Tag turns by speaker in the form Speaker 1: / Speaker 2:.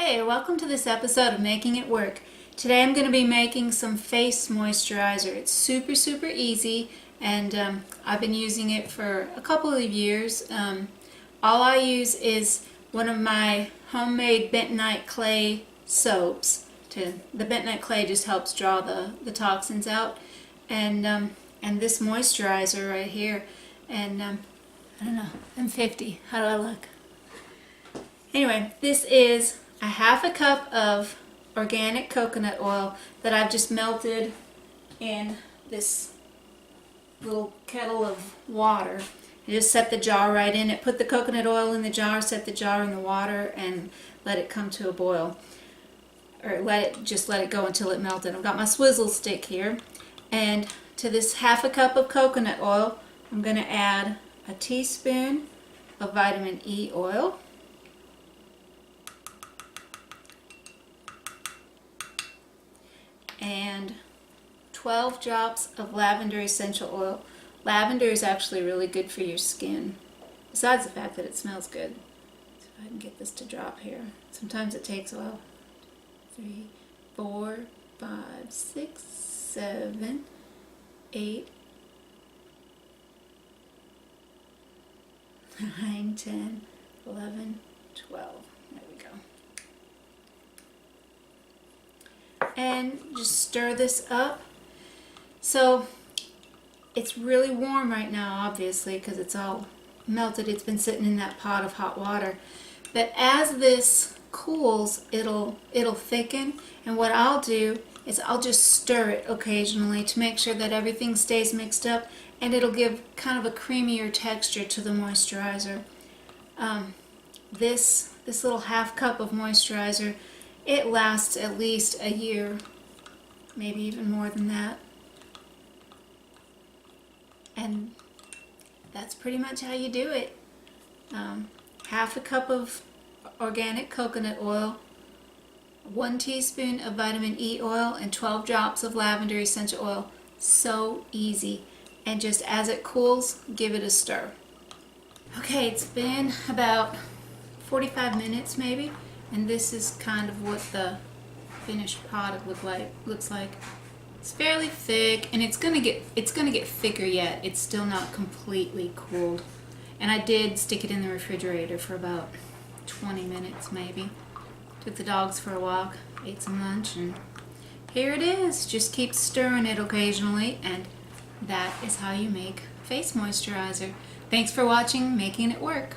Speaker 1: Hey, welcome to this episode of Making It Work. Today I'm going to be making some face moisturizer. It's super easy, and I've been using it for a couple of years. All I use is one of my homemade bentonite clay soaps. The bentonite clay just helps draw the toxins out, and this moisturizer right here. And I don't know, I'm 50. How do I look? Anyway, this is a half a cup of organic coconut oil that I've just melted in this little kettle of water. I just set the jar right in it, put the coconut oil in the jar, set the jar in the water, and let it come to a boil. Or let it go until it melted. I've got my swizzle stick here, and to this half a cup of coconut oil, I'm going to add a teaspoon of vitamin E oil, and 12 drops of lavender essential oil. Lavender is actually really good for your skin, besides the fact that it smells good. So if I can get this to drop here. Sometimes it takes a while. 3, 4, 5, 6, 7, 8, 9, 10, 11, 12. There we go. And just stir this up. So it's really warm right now, obviously, because it's all melted. It's been sitting in that pot of hot water. But as this cools, it'll thicken, and what I'll do is I'll just stir it occasionally to make sure that everything stays mixed up, and it'll give kind of a creamier texture to the moisturizer. This little half cup of moisturizer, it lasts at least a year, maybe even more than that. And that's pretty much how you do it. Half a cup of organic coconut oil, 1 teaspoon of vitamin E oil, and 12 drops of lavender essential oil. So easy. And just as it cools, give it a stir. Okay, it's been about 45 minutes maybe, and this is kind of what the finished product looks like. It's fairly thick, and it's gonna get thicker yet. It's still not completely cooled. And I did stick it in the refrigerator for about 20 minutes maybe. Took the dogs for a walk, ate some lunch, and here it is. Just keep stirring it occasionally, and that is how you make face moisturizer. Thanks for watching Making It Work.